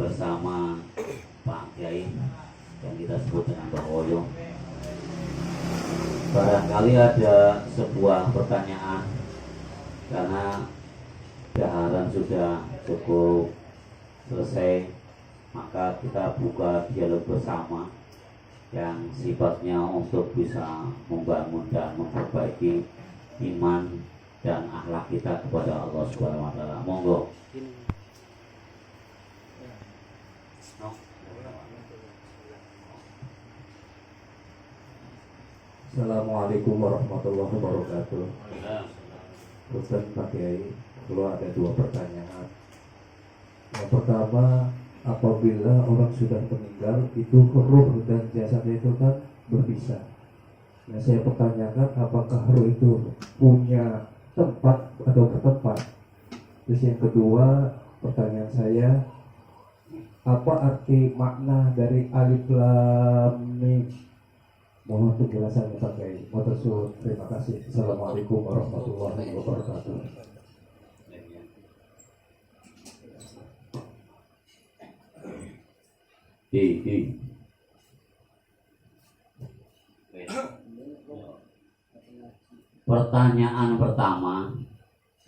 bersama Pak Kiai yang kita sebut dengan Mbah Woyo. Barangkali ada sebuah pertanyaan, karena daharan sudah cukup selesai, maka kita buka dialog bersama yang sifatnya untuk bisa membangun dan memperbaiki iman dan akhlak kita kepada Allah Subhanahu wa taala. Monggo. Assalamualaikum warahmatullahi wabarakatuh. Ustaz Pak Kiai, kalau ada dua pertanyaan. Yang pertama, apabila orang sudah meninggal, itu ruh dan jasadnya itu kan berpisah. Nah, saya pertanyakan, apakah ruh itu punya tempat atau bertempat? Terus yang kedua, pertanyaan saya, apa arti makna dari alif lam mim? Mohon penjelasannya Pak Kiai. Terima kasih. Assalamualaikum warahmatullahi wabarakatuh. Pertanyaan pertama,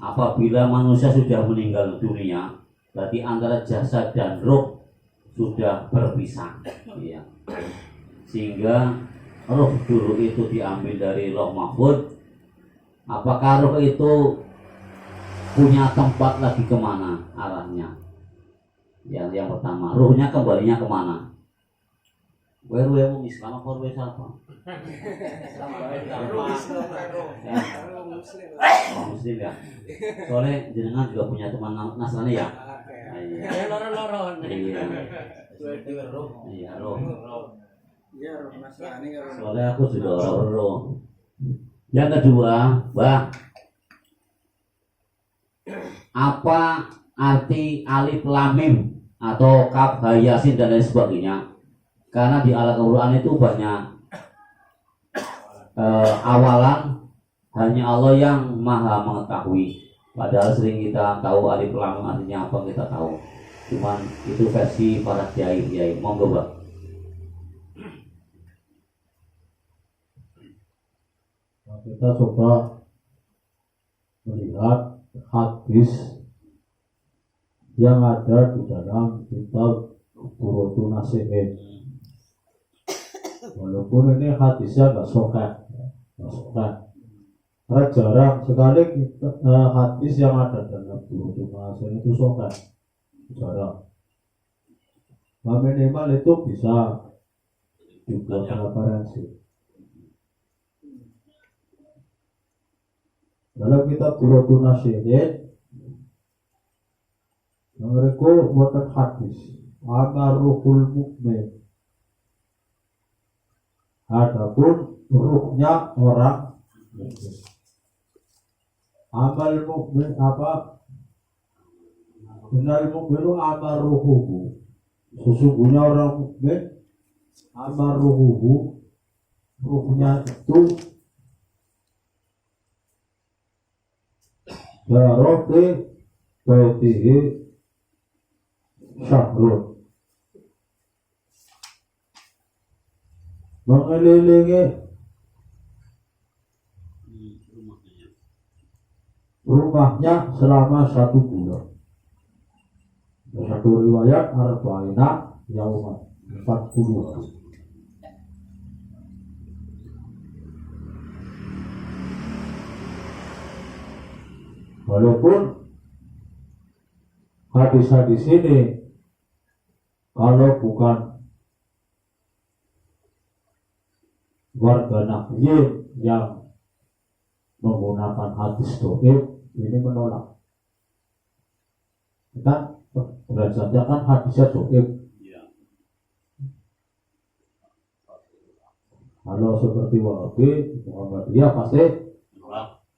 apabila manusia sudah meninggal dunia, berarti antara jasad dan roh sudah berpisah, ya. Sehingga roh dulu itu diambil dari Lauh Mahfuz. Apakah roh itu punya tempat lagi kemana arahnya? Yang pertama, rohnya kembalinya kemana? Weru yang Islam apa weru siapa? Muslim ya. Soalnya jenengan juga punya teman Nasrani ya. Iya. Loro-loro. Iya, roh. Soalnya aku juga roh. Yang kedua, Mbak, apa arti alif lam mim atau kaf ha yasin dan lain sebagainya? Karena di Al-Quran itu banyak awalan hanya Allah yang maha mengetahui. Padahal sering kita tahu alif lam mim artinya apa, kita tahu. Cuman itu versi para kiai. Monggo, Mbak. Kita coba melihat hadis yang ada di dalam kitab Burutun Nasihin. Walaupun ini hadisnya nggak sahih, karena jarang sekali hadis yang ada dalam Burutun Nasihin itu sahih, jarang. Nah, minimal itu bisa dibuat referensi. Dalam kitab Burutun Nasihin, mereka buatan hadis amaruhul mukmin. Adapun ruhnya orang mukmin. Amal mukmin apa? Benar mukminu amaruhuhu. Sesungguhnya orang mukmin amaruhuhu, ruhnya itu darati baitihi syahrun, mengelilingi rumahnya selama 1 bulan. Satu riwayat arba'ina yauman, 40 hari. Walaupun hadis-hadis ini kalau bukan warga Nahdien yang menggunakan hadis doib, ini menolak. Kan derajatnya kan hadisnya doib. Kalau seperti Wahabi, Muhammadiyah pasti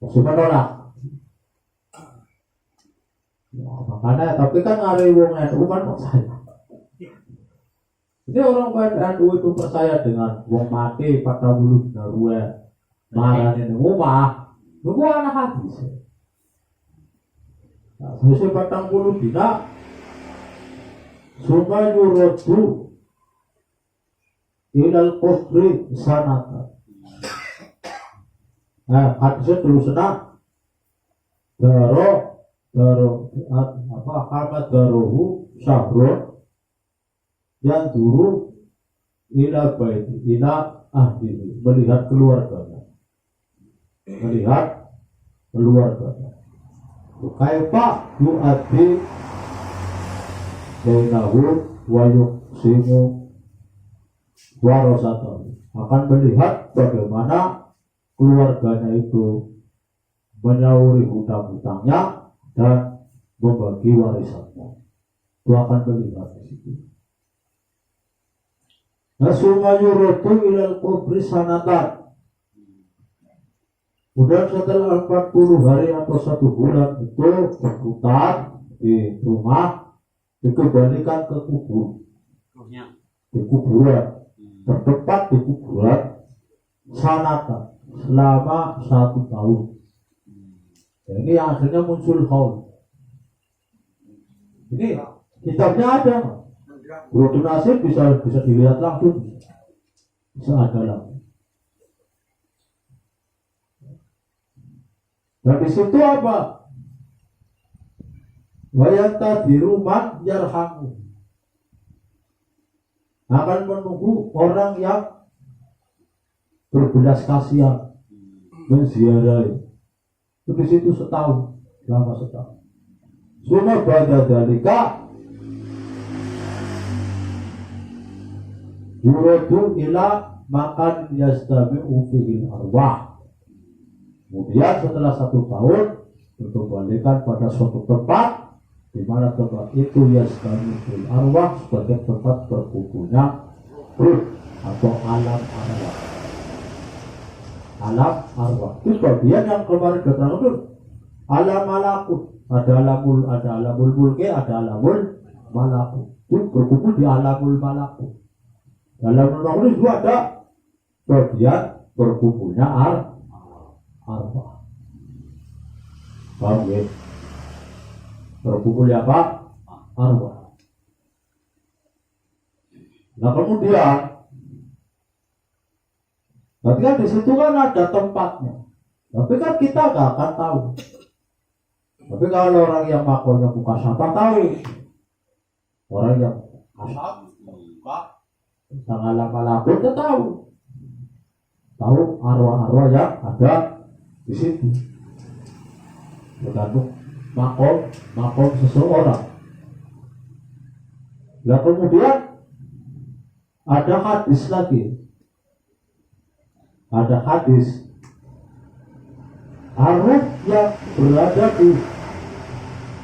menolak. Ya, makanya, tapi kan ada wong NU kan percaya. Jadi orang NU itu percaya dengan wong mati 40 darue marah ini rumah, itu anak hadis. Nah, selesai 40 dina Suma yurodu ilal kufri sanata. Nah, hadisnya terus senang. Daro Ahmad darohu syahrun yang dulu ila baiti ila ahli, melihat keluarganya, kaifa yu'addi bainahu wa yuqsimu warasatahu, akan melihat bagaimana keluarganya itu menyauri hutang-hutangnya dan membagi warisannya. Itu akan melihat di situ. Nasuma yurotu ilal kubri sanatan. Kemudian setelah 40 hari atau 1 bulan itu berputar di rumah, dikembalikan ke kubur, di kuburan, terdekat di kuburan sanatan selama 1 tahun. Ini akhirnya muncul haul. Ini kitabnya ada, Bro Nasib bisa dilihat langsung, bisa ada langsung. Dan di situ apa? Wayata di rumah yarhamu, akan menunggu orang yang berbelas kasihan menziarahi. Itu di situ setahun, selama setahun. Suma pada dalika yuradu ila makan yastami'u fihil arwah. Kemudian setelah 1 tahun dikembalikan pada suatu tempat, di mana tempat itu yastami'u fihil arwah sebagai tempat berkumpulnya ruh atau alam arwah. Alam arwah itu bagian yang kemarin diterangkan itu alam malakut. Ada alamul mulki, ada alamul malakut. Itu berkumpul di alamul malakut. Dalam undang-undang itu ada bagian berkumpulnya arwah. Paham ya? Berkumpul apa? Arwah. Nah kemudian, berarti kan di situ kan ada tempatnya. Tapi kan kita nggak akan tahu. Tapi kalau orang yang makornya buka siapa tahu. Orang yang asal buka sangat lama kita tahu arwah-arwah yang ada di situ. Tergantung makom seseorang. Nah kemudian ada hadis lagi. Ada hadis arwah yang berada di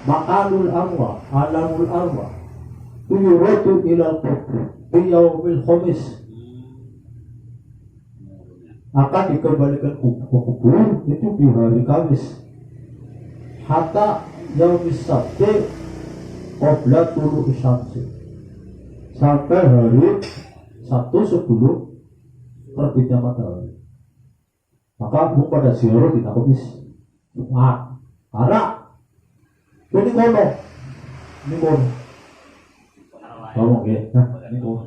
makanul arwah, alamul arwah, yuradu ilal kubur fi yaumil khamis, akan dikembalikan ke kubur itu di hari Kamis, hatta yaumis sabti qabla tulu'i syamsi, sampai hari Sabtu sebelum terbitnya matahari. Maka pada ziarah di Kamis Jumat. Karena ini kono. Ngomong ya. Ini kono.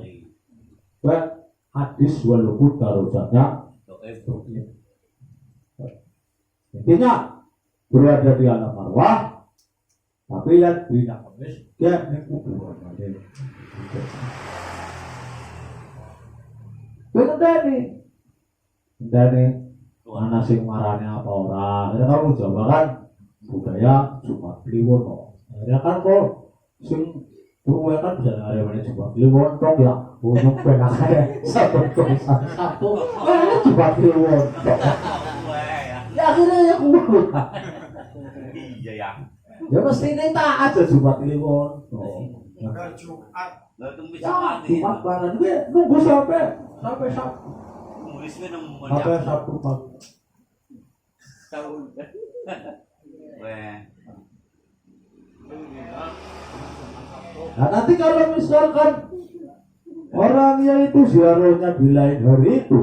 Hadis walaupun darujatnya intinya berada di alam arwah, tapi yang di Kamis dia ini kuburan. Ini mana sing marane apa orang? Akhirnya kamu coba kan budaya Jumat Kliwon. Akhirnya kan kok sing Purwoya kan bisa nyari mana Jumat Kliwon dong ya. Untuk penaknya satu Jumat Kliwon. Ya akhirnya ya kumpul. Iya ya. Ya mesti ini tak aja Jumat Kliwon. Jumat. Ya Jumat banget. Nunggu sampai Sabtu. Sampai Sabtu pagi. Nah nanti kalau misalkan orangnya itu ziarahnya di lain hari itu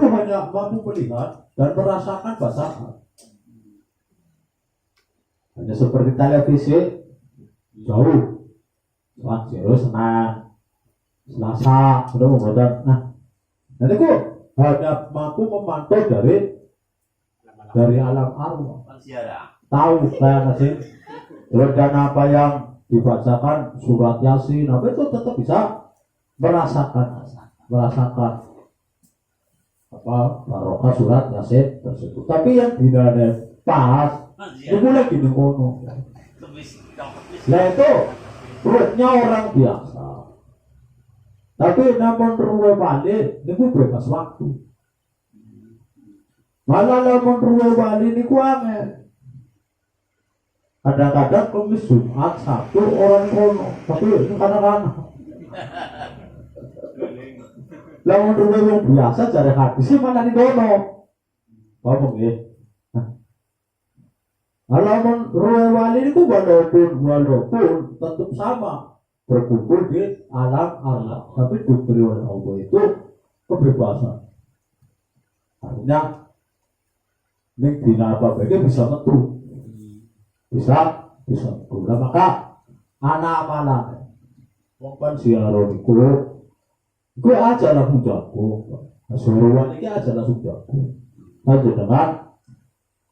hanya mampu melihat dan merasakan basahan. Hanya seperti televisi jauh, Sholat zero Senin, Selasa, sudah membuat. Nah, nanti kok hanya mampu memantau dari alam arwah. Tahu kayak ngasih rencana apa yang dibacakan surat Yasin, apa itu tetap bisa merasakan apa barokah surat Yasin tersebut. Tapi yang tidak pas itu lagi di kono. Nah itu perutnya orang biasa. Tapi namun ruwe balik itu bebas waktu. Malah namun ruwe balik ini angel. Kadang-kadang Kamis Jumat Sabtu orang kono, tapi ini kadang-kadang. Lamun ruwe wong biasa cari hadis mana di kono. Apa nggih? Lamun ruwe wali itu walaupun tetap sama berkumpul di alam Allah, tapi diberi oleh Allah itu kebebasan. Artinya ini dina apa baiknya bisa metu. Bisa nah, maka anak malam wong kan siaran iku aja langsung jago suruhan ini aja langsung jago aja dengan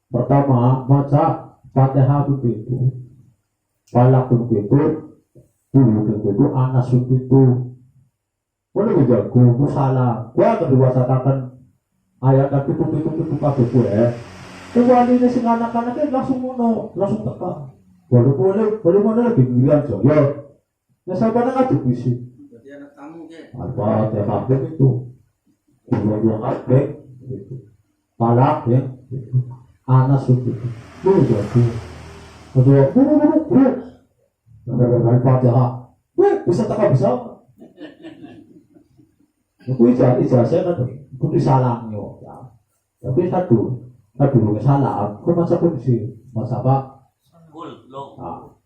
pertama baca Fatihah begitu Falak begitu Bulu begitu Anas begitu boleh jago aku salah gua kedua katakan ayat tadi begitu kabeh gue Kewali ini sing anak-anaknya langsung teka. Boleh lagi ngirian jaya. Nah sampai nggak dibisi. Jadi anak tamu ke? Apa tiap abdek itu? Dua abdek itu. Palak ya. Anas itu. Lu jadi. Buru. Dari Fatihah. Bisa teka bisa. Aku ijazah kan. Aku disalahnya. Tapi satu salah, aku masa kunci, masa apa?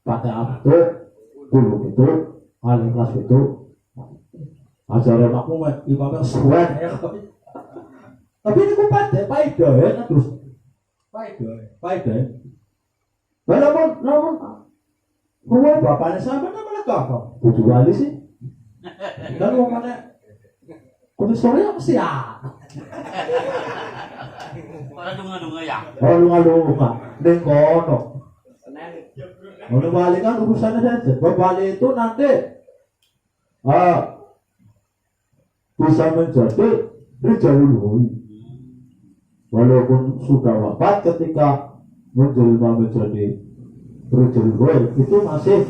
Pada itu, dulu itu, paling kelas itu, ajaran aku imamnya suan ya. Tapi ini aku paidah ya, terus paidah. Namun, rumah bapaknya sama namanya apa? Budu wali sih. Dan rumahnya, komisornya mesti ya. Orang dunga-dunga ya. Oh lunga-lunga, neng kono. Mau balik kan urusannya saja. Berbalik itu nanti bisa menjadi dijauhi. Walaupun sudah wafat ketika menjelma menjadi berjelma itu masih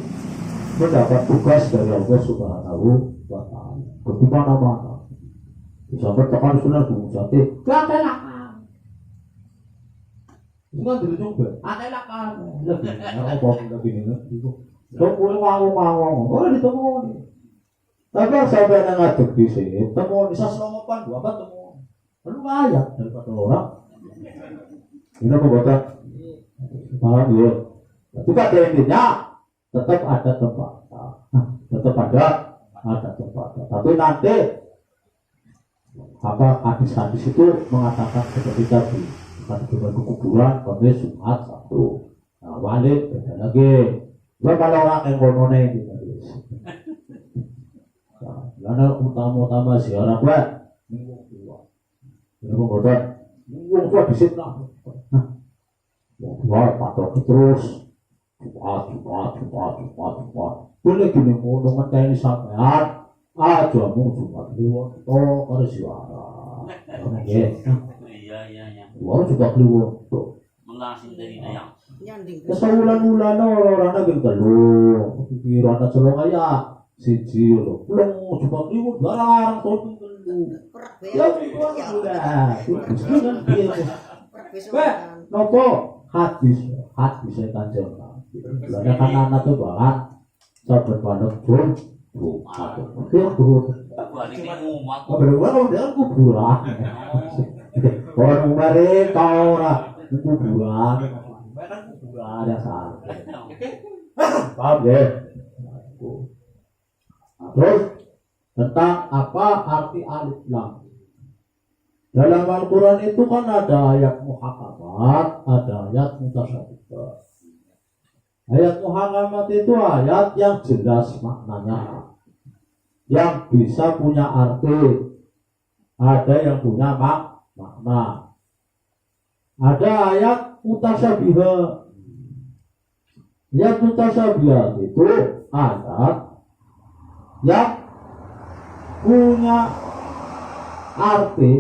mendapat tugas dari Allah Subhanahu wa Ta'ala. Di mana-mana bisa bertekan sunnah bujati. Kelak. Bukan dulu juga. Ada kan. Lebih ini. Tunggu ngawang. Orang ditemu. Tapi sampai ngadeg di sini, temu bisa selomopan dua apa temu. Lalu ayat daripada orang. Ini apa buatan? Paham ya. Tapi pada intinya tetap ada tempat. Tetap ada tempat. Tapi nanti apa hadis-hadis itu mengatakan seperti tadi. Kan juga kuburan, Kamis, Jumat, Sabtu. Nah, balik beda lagi. Gua kalau orang yang konone gitu. Nah, karena utama ziarah gua minggu dua. Ini bodoh. Minggu dua disiplah. Wah, patok terus. Jumat. Boleh gini ngono ngenteni sampean. Aja mung Jumat liwat to karo ziarah. Nggih. Iya. Wah juga keluar tuh. Mengasih dari dayang. Kesebulan-bulan orang lagi telur. Pikiran ada celong aja. Siji loh. Belum cuma keluar barang tolong telur. Ya udah. Nopo hadis saya kanjeng. Ada kan anak tuh bahan. Sabar pada pun. Balik ini umat. Berubah dengan kuburan. Orang mereka orang kuburan ada salah. Paham ya? Terus tentang apa arti alif lam. Dalam Al-Quran itu kan ada ayat muhakamat, ada ayat mutasyabihah. Ayat muhakamat itu ayat yang jelas maknanya, yang bisa punya arti. Ada yang punya makna. Ada ayat mutasyabihah. Ayat mutasyabihah itu ayat yang punya arti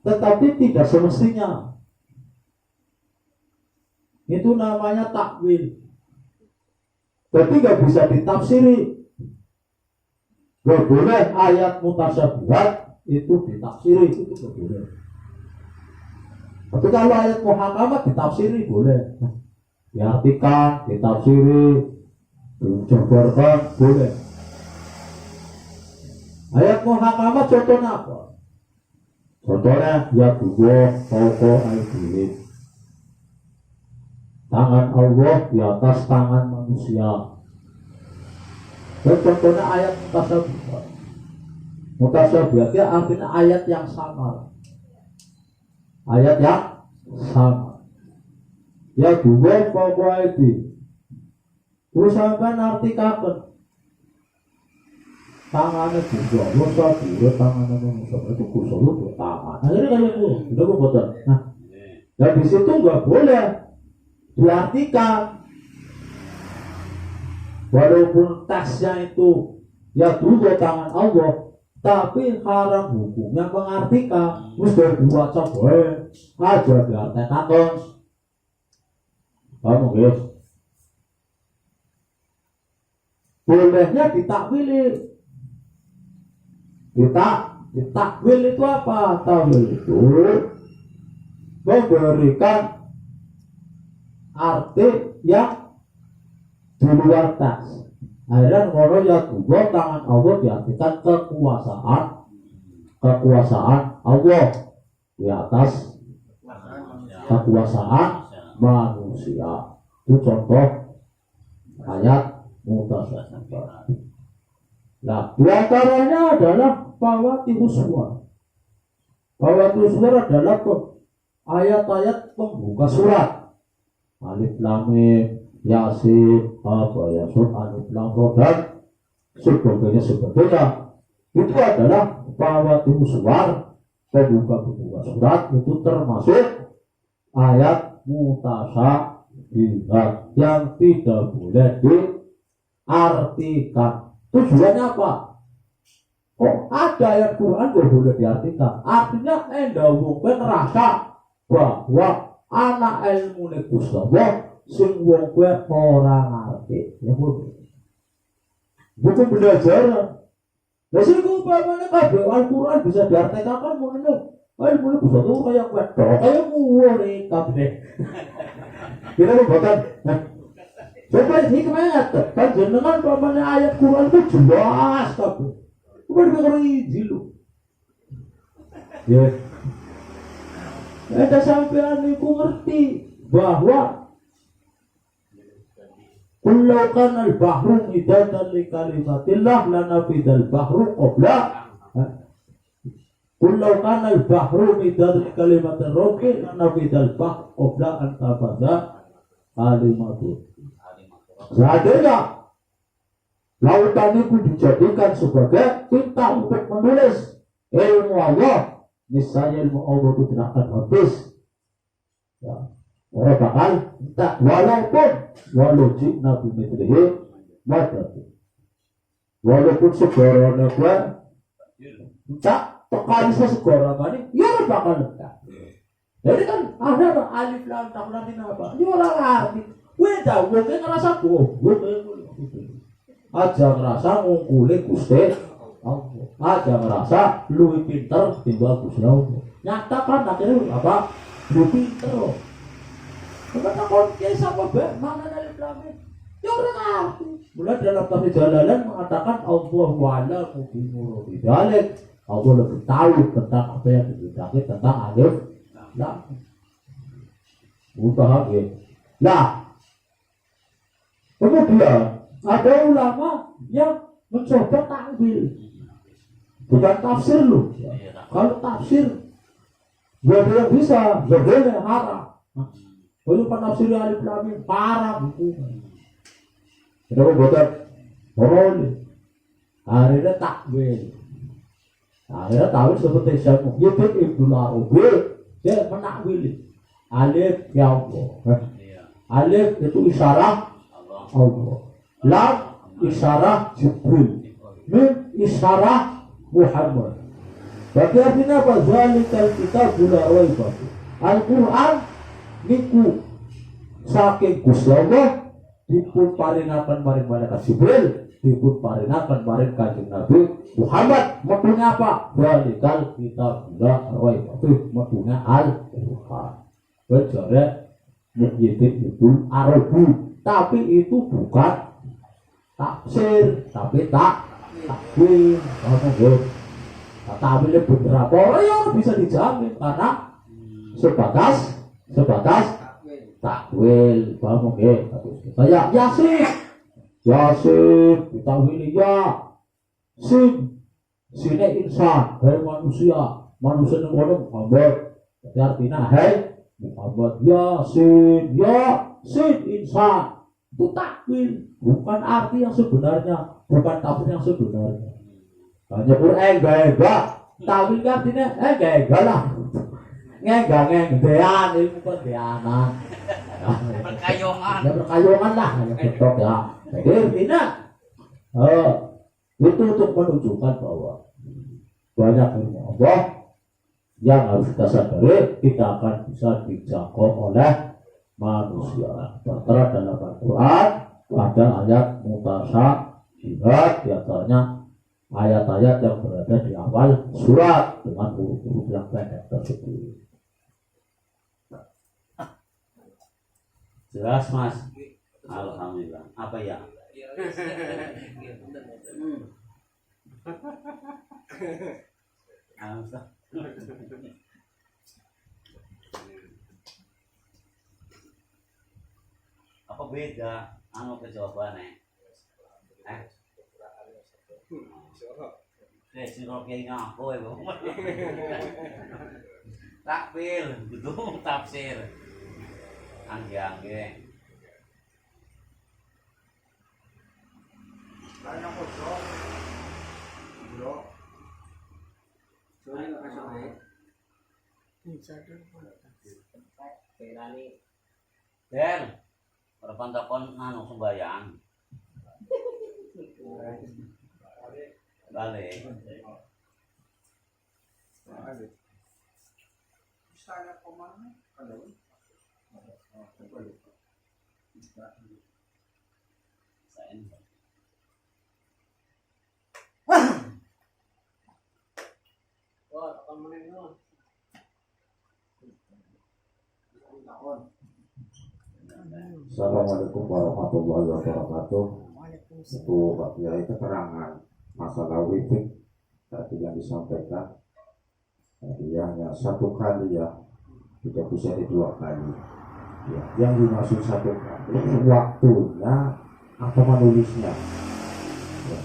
tetapi tidak semestinya. Itu namanya takwil. Jadi nggak bisa ditafsiri. Gak boleh ayat mutasyabihat itu ditafsiri, itu gak boleh. Tapi kalau ayat muhakamat ditafsiri boleh. Diartikan, ditafsiri, dijabarkan, boleh. Ayat muhakamat contohnya apa? Contohnya ya Allah fauqa aydihim. Tangan Allah di atas tangan manusia. Dan contohnya ayat mutasyabihah. Mutasyabihah artinya ayat yang sama. Ayat yang sama. Ya Allah fauqa aydihim. Terus sampai artikan tangannya juga, musa juga tangannya manusia itu kusuk itu tangan. Akhirnya kayak itu, udah betul. Nah, dan di situ nggak boleh diartikan, walaupun teksnya itu ya juga tangan Allah, tapi haram hukumnya mengartikan. Terus dari dibaca boleh aja diartikan terus. Kamu guys, bolehnya ditakwili. Takwil itu apa? Takwil itu memberikan arti yang di luar teks. Akhirnya ngono ya juga tangan Allah diartikan kekuasaan Allah di atas kekuasaan manusia. Itu contoh ayat mutasyabihah. Nah, diantaranya adalah Fawatihus Suwar. Fawatihus Suwar adalah ayat-ayat pembuka surat. Alif Lam Mim, Yasin, Yasin, Alif Lam Ra dan sebagainya. Itu adalah Fawatihus Suwar, pembuka surat. Itu termasuk ayat mutasyabihah yang tidak boleh diartikan. Tujuannya apa? Kok ada ayat Quran gak boleh diartikan? Artinya wong kowe ngerasa bahwa anak ilmu Gusti Allah sing wong kowe ora ngerti. Ya boleh. Buku belajar. Lah sing upamane kabeh Al-Qur'an bisa diartikan kan ngono. Ilmu Gusti Allah kaya kowe tok, kaya ngure kabeh. Kira boten. Coba hikmah kan jenengan pamane ayat Quran itu jelas kabeh. Bukan ngeri jilu. Ya. Ada sampean niku ngerti bahwa kullu kana al-bahru midatan li kalimatillah lanafidal bahru qabla. Kullu kana al-bahru midatan li kalimatir rabbi lanafidal bahru qabla an tafadha kalimatullah. Seandainya lautan itu dijadikan sebagai tinta untuk menulis ilmu Allah, niscaya ilmu Allah itu tidak akan habis. Ya, orang bakal tak walau jina bimithlihi madad. Walaupun segarane gue tak tekan segara ini, ya bakal enggak. Jadi kan ada alif lam tak nanti apa? Ya orang ngerti. Weda, wong ngerasa goblok aja ngerasa ngungkuli Gusti Allah. Aja ngerasa luwih pinter timbang Gusti Allah. Nyata kan akhirnya apa? Luwih pinter loh. Karena konten sama bae mana dari Islam. Ya ora ngerti. Mulai dalam tafsir Jalalan mengatakan Allah wa'ala mubinur bidalik. Allah lebih tahu tentang apa yang dibicarakan tentang alif lam. Udah ya. Nah, kemudian ada ulama yang mencoba takwil, bukan tafsir loh. Kalau tafsir, gak ada yang bisa, gak boleh haram. Kalau penafsir alif lam mim parah buku. Kenapa boten? Boleh. Akhirnya takwil. Akhirnya takwil seperti Syekh Muhyiddin Ibnu Arabi, dia menakwil. Alif ya Allah. Alif itu isyarat Allah. Lam isyarat Jibril. Mim isyarat Muhammad. Berarti artinya apa? Zalikal kitabul la raiba fihi. Al-Qur'an niku saking Gusti Allah dipun parinaken maring malaikat Jibril, dipun parinaken maring Kanjeng Nabi Muhammad. Metune apa? Zalikal kitabul la raiba fihi. Metune Al-Qur'an. Bejare Muhyiddin Ibnu Arabi, tapi itu bukan tafsir, tapi takwil. Takwilnya bener apa ya bisa dijamin karena sebatas takwil. Paham nggih? Kayak Yasin ditakwili ya sine insan, hai manusia yang ngono Muhammad. Jadi artinya hai Muhammad Yasin insan. Itu takwil, bukan arti yang sebenarnya, bukan tafsir yang sebenarnya. Hanya Quran enggak. Takwil artinya enggak lah. Ngedean ilmu pendeanan. Berkayongan lah, betul ya. Jadi artinya itu untuk menunjukkan bahwa banyak ilmu Allah yang harus kita sadari tidak akan bisa dijangkau oleh manusia. Tertera dalam Al-Quran ada ayat mutasyabihat, diantaranya ayat-ayat yang berada di awal surat dengan huruf-huruf yang pendek tersebut. Jelas Mas. Alhamdulillah. Apa ya? Apa beda jawabannya? Siroknya aku ya bang. Takwil, betul tafsir. Angge. Banyak kosong. Bro. Soalnya nggak sampai. Den, perpan takon sembayang. Balik. Saya kemana? Ada. Assalamualaikum warahmatullahi wabarakatuh. Itu Pak Kiai keterangan masalah wifi tadi yang disampaikan. Tadi hanya satu kali ya, tidak bisa dua kali. Ya, yang dimaksud satu kali waktunya atau menulisnya. Ya.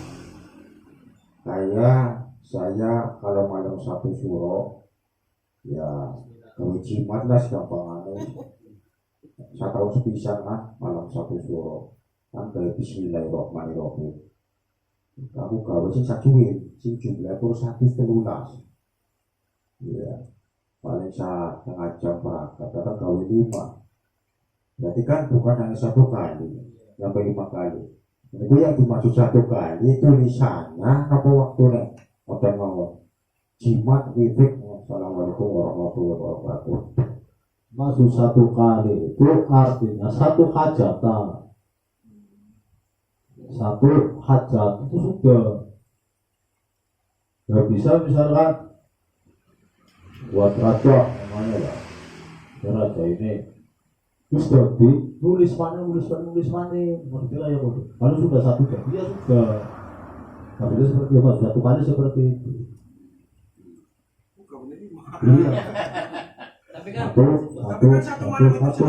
Saya kalau malam satu suro ya kewajiban lah segampangannya. Saya tahu sepisan kan malam satu suro kan kayak Bismillahirrahmanirrahim. Aku gawe sing sajuin sing jumlah itu 113. Ya paling setengah jam berangkat karena gawe 5. Berarti kan bukan hanya satu kali, sampai 5 kali. Itu yang dimaksud satu kali tulisannya apa waktunya? Oke mau jimat wifi. Assalamualaikum warahmatullahi wabarakatuh. Maksud satu kali itu artinya satu hajatan. Satu hajat itu sudah. Gak bisa misalkan buat raja namanya lah. Raja ini terus jadi nulis mana ngerti lah ya bodoh. Kalau sudah satu jadi ya sudah. Tapi itu seperti apa? Satu kali seperti itu. Iya. Tapi kan Satu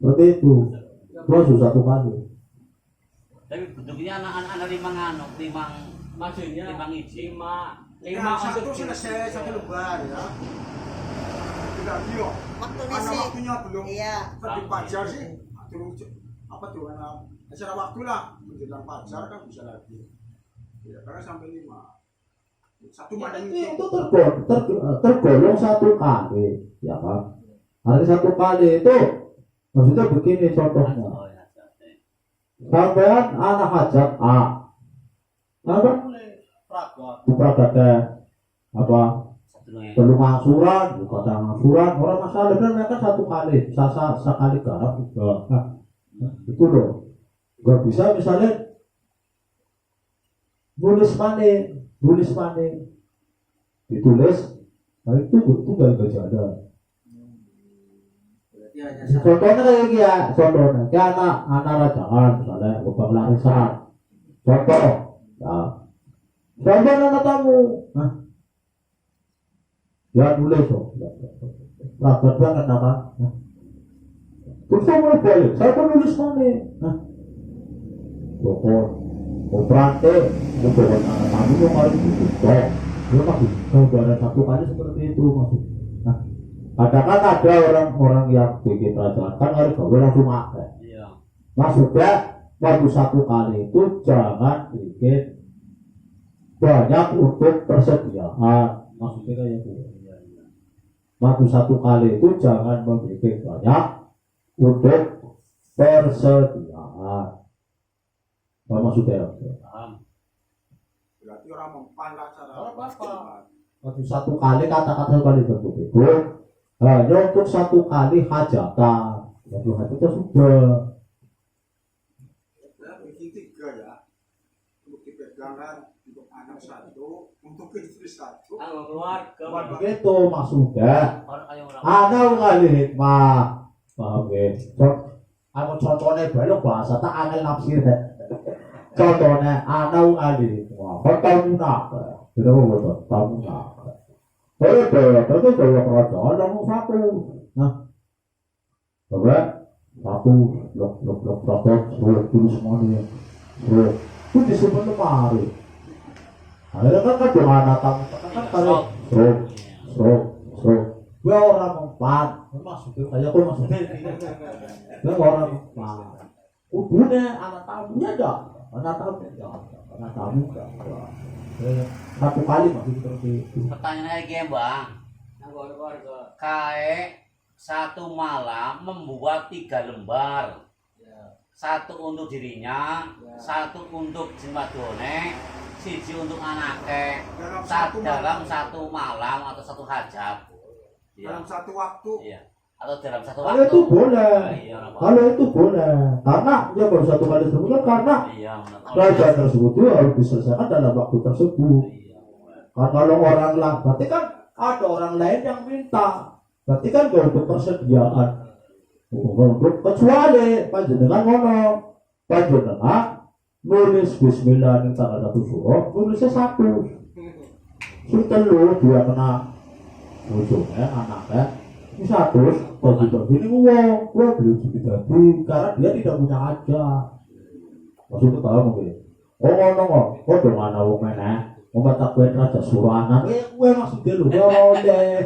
seperti itu. Terus satu kali. Tapi bentuknya anak-anak limang maksudnya limang iji. lima satu untuk selesai satu lembar ya. Tidak bio. Waktunya Karena sih. waktunya belum Iya. seperti pajar sih. Apa tuh anak Secara waktu lah, menjelang fajar kan bisa lagi. Ya, karena sampai 5. Satu malam Itu tergolong satu kali, ya kan? Hari satu kali itu maksudnya begini contohnya. Oh, ya, ya. Sampean anak hajat A, apa? Buka apa? Perlu ngasuran, buka ngasuran, orang masalah benar mereka satu kali, sekali garap juga. Nah, itu loh. Gak bisa misalnya nulis mana ditulis, nah itu gak ada. Contohnya kayak gini ya, contohnya kayak anak rajaan misalnya bukan larisan. Contoh, ya, contoh anak tamu, nah, ya nulis loh, rapat banget nama. Terus saya mulai balik, saya pun nulis mana, nah, pokok, operante, bukan anak tamu yang harus ditutup. Dia masih ada satu kali seperti itu masih. Nah, kadang-kadang ada orang-orang yang bikin perasaan kan harus gawe langsung pakai. Iya. Maksudnya waktu satu kali itu jangan bikin banyak untuk persediaan. Maksudnya kayak gitu. Waktu satu kali itu jangan membuat banyak untuk persediaan. Apa maksudnya? berarti orang mempan lah cara Waktu satu kali kata-kata kali tersebut itu hanya untuk satu kali hajatan. Waktu hajatan sudah. Ya, bikin 3 ya. Untuk dipegangan untuk anak 1, untuk istri 1. Kalau keluarga. Begitu maksudnya. Orang kayak orang. Ada kali hikmah. Paham ya? Aku contohnya belok bahasa tak angel nafsir deh. Contohnya ada kali hikmah. Betul nak. Tidak betul. Kamu nak. Tapi kalau kerajaan kamu satu. Nah, coba satu blok suruh tulis semuanya. Itu disebut lemari. Akhirnya kan dengan tamu kan tarik stroke. Gue orang mempan, maksudnya kayak gue maksudnya. Gue orang mempan. Udah anak tamunya dah, anak tamu dah. Satu kali masih seperti itu. Pertanyaan lagi ya, Bang. Keluarga. Kae satu malam membuat 3 lembar. Satu untuk dirinya, satu untuk jimadone, siji untuk anaknya. Dalam satu malam atau satu hajat. Dalam satu waktu. Iya. Atau dalam satu Kalau waktu. itu boleh, Iya, Pak. kalau itu boleh, karena dia baru satu kali tersebut karena Iya, benar. kerajaan tersebut itu harus diselesaikan dalam waktu tersebut. Iya. Kan kalau orang lain, berarti kan ada orang lain yang minta, berarti kan gak untuk persediaan. Untuk kecuali panjenengan ngomong, panjenengan nulis Bismillah ini tanggal 1 surah, nulisnya 1. Sudah lu dia kena ujungnya anaknya ini 100 bagi-bagi ini uang beli jadi karena dia tidak punya aja. Maksudnya tahu mungkin ngomong dong anak uang mana mau takut raja surana gue maksudnya lu deh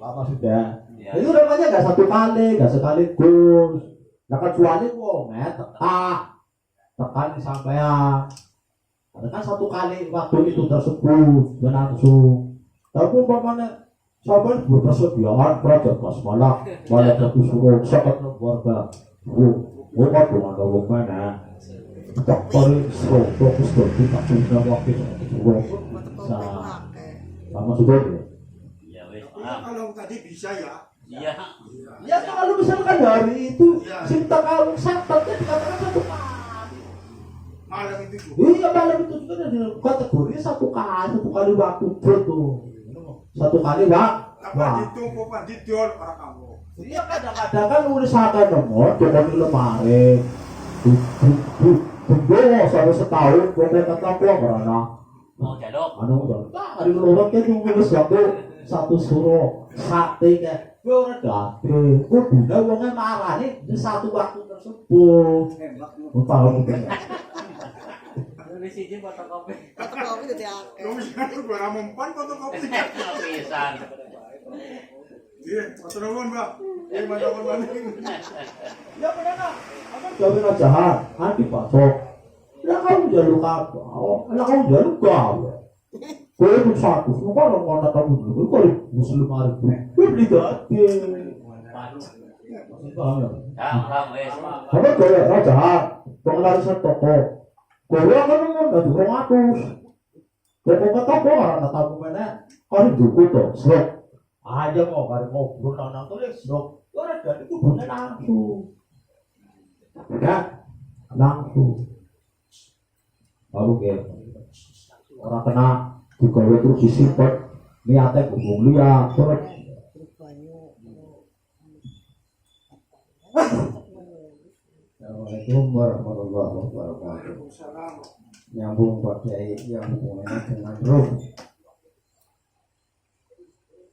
apa sudah itu namanya gak satu kali gak sekaligus nah kecuali uangnya tekan sampean kan satu kali waktu itu tersebut dan langsung tapi umpamanya sampai berpersediaan kerajaan basmalah malah satu suruh sangat keluarga bukan dengan ngomong mana tak paling slow fokus kita punya waktu suruh sama sudah ya Iya, wes. Kalau tadi bisa ya. Iya. ya kalau misalkan hari itu cinta kalung santatnya dikatakan satu kali Malam itu juga. iya malam itu juga ada kategori satu kali waktu tuh satu kali Apa ditunggu Pak Didol orang kamu. iya kadang-kadang kan nulisakan nomor jangan di lemari tunggu sampai setahun gue kata gue karena Mau jadok. udah hari lorot kan yang nulis satu suruh sate kayak gue udah dati gue udah uangnya marah nih di satu waktu tersebut tahu mungkin Nulis izin fotokopi. Fotokopi jadi akeh. Lu bisa tuh gua mempan fotokopi. Pisan. Iya, matur nuwun, Mbak. Iya, matur maning. Ya benar. Apa jawabin jahat, nanti pasok. Ya kamu jalur apa? Lah kamu jalur gawe. Kowe pun satu, semua orang kamu dulu, kowe muslim arif. Kowe beli gade. Paham ya? Paham wes. Apa gawe jahat? Pengelarisan toko. Kowe akan ngomong 200. Toko ke toko karena tamu mana? Kali buku tuh, serok. Aja mau kali ngobrol nang tuh serok. Orang dari itu bener langsung. Ya, langsung. Lalu kayak orang kena digawe terus disimpan niatnya hubung liat terus. Assalamualaikum warahmatullahi wabarakatuh. Nyambung Pak Kiai yang hubungannya dengan ruh.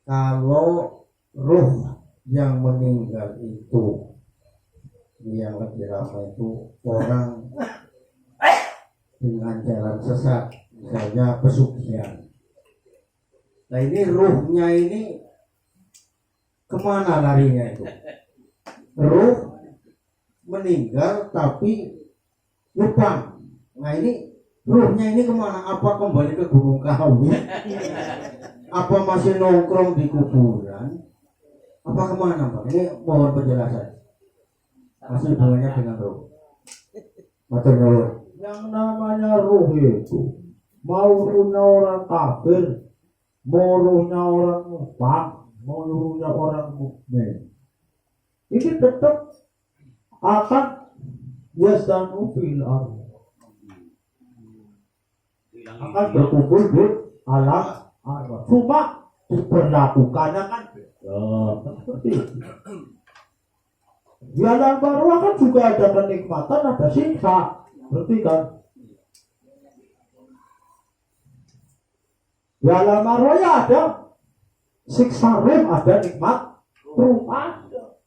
Kalau ruh yang meninggal itu yang lebih ramai itu orang dengan jalan sesat, misalnya pesugihan. Nah ini ruhnya ini kemana larinya itu? Ruh meninggal tapi lupa. Nah ini ruhnya ini kemana? Apa kembali ke Gunung Kawi? Apa masih nongkrong di kuburan? Apa kemana Pak? Ini mohon penjelasan. Masih hubungannya dengan ruh. Matur nuwun. Yang namanya ruh itu mau ruhnya orang kafir, mau ruhnya orang mufak, mau ruhnya orang mukmin, ini tetap akan yasdanu fil ardh, akan berkumpul di alam arwah. Cuma diperlakukannya kan seperti itu. Di alam arwah kan juga ada kenikmatan, ada siksa. Berarti kan di alam arwah ya ada siksa ruh, ada nikmat ruh, ada.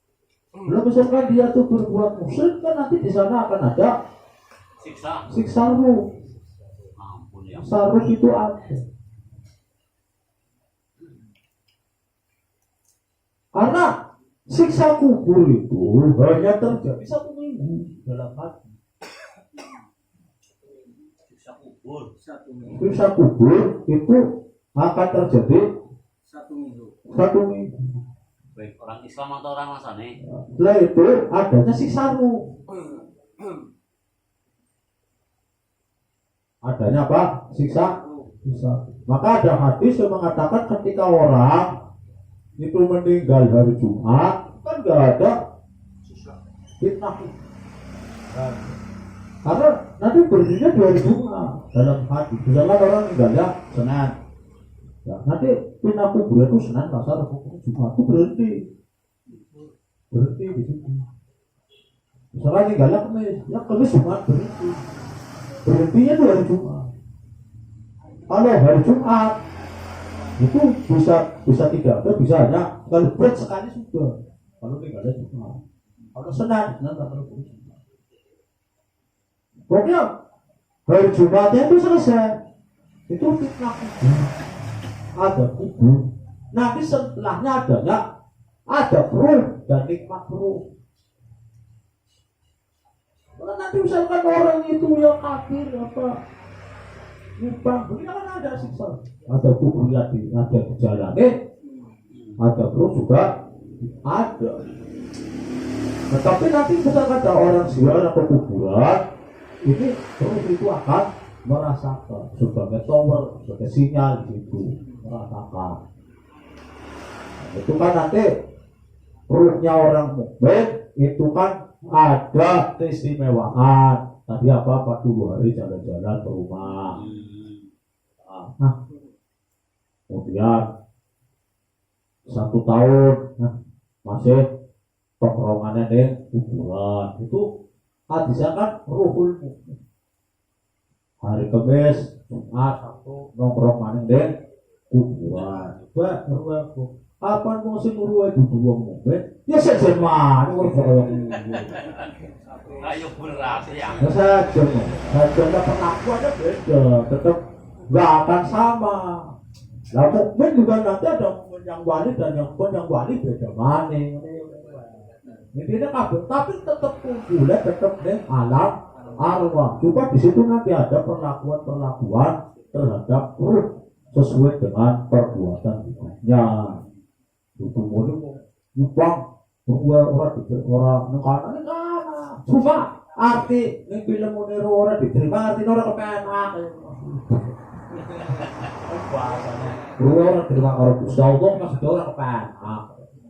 Belum misalkan dia tuh berbuat musyrik kan nanti di sana akan ada siksa ruh. Siksa ruh itu ada. Karena siksa kubur itu hanya terjadi 1 minggu dalam hati. Siksa kubur itu akan terjadi 1 minggu. 1 minggu. Baik orang Islam atau orang Nasrani? Setelah itu adanya siksa ruh. Adanya apa? Siksa. Maka ada hadis yang mengatakan ketika orang itu meninggal hari Jumat kan nggak ada fitnah. Karena nanti berdirinya di hari Jumat dalam hati. Misalnya orang meninggalnya Senin, ya, nanti pindah kubur itu Senin, Selasa, Rabu, Jumat itu berhenti di situ. Misalnya meninggalnya Kamis, ya Kamis Jumat berhentinya di hari Jumat. Kalau hari Jumat itu bisa tidak ada, bisa hanya kalau berat sekali sudah. Kalau meninggalnya Jumat, kalau Senin Rabu, Jumat. Pokoknya hari Jumatnya itu selesai. Itu fitnah kubur. Ada kubur. Nanti setelahnya ada ruh dan nikmat ruh. Kalau nanti misalkan orang itu yang kafir apa nyumbang, begini kan ada siksa. Ada kubur ada di jalan, ada ruh juga ada. Tetapi nanti misalkan ada orang ziarah ke kuburan, ini terus itu akan merasakan sebagai tower, sebagai sinyal gitu, merasakan. Nah, itu kan nanti ruhnya orang mukmin itu kan ada keistimewaan. Tadi apa 40 hari jalan-jalan ke rumah. Nah, kemudian 1 tahun, masih tongkrongannya di kuburan. Itu hadisnya kan ruhul mukmin. Hari Kamis, Jumat, Sabtu nongkrong maning deh kuburan. Ruh apa mau sing ruh itu dua mukmin? Ya saja mah, Ayo berat ya. saja pengakuannya beda, tetap nggak akan sama. Lah mukmin juga nanti ada mukmin yang wali dan yang bukan yang wali beda mana. Intinya kabeh, tapi tetap kumpulnya tetap nih alam arwah. Cuma di situ nanti ada perlakuan terhadap ruh sesuai dengan perbuatan hidupnya. Itu mulai nyumbang orang nengkana. Cuma arti ning film Munir ora diterima, artinya ora kepenak. Bahasanya. Ora terima karo Gusti Allah maksudnya ora kepenak.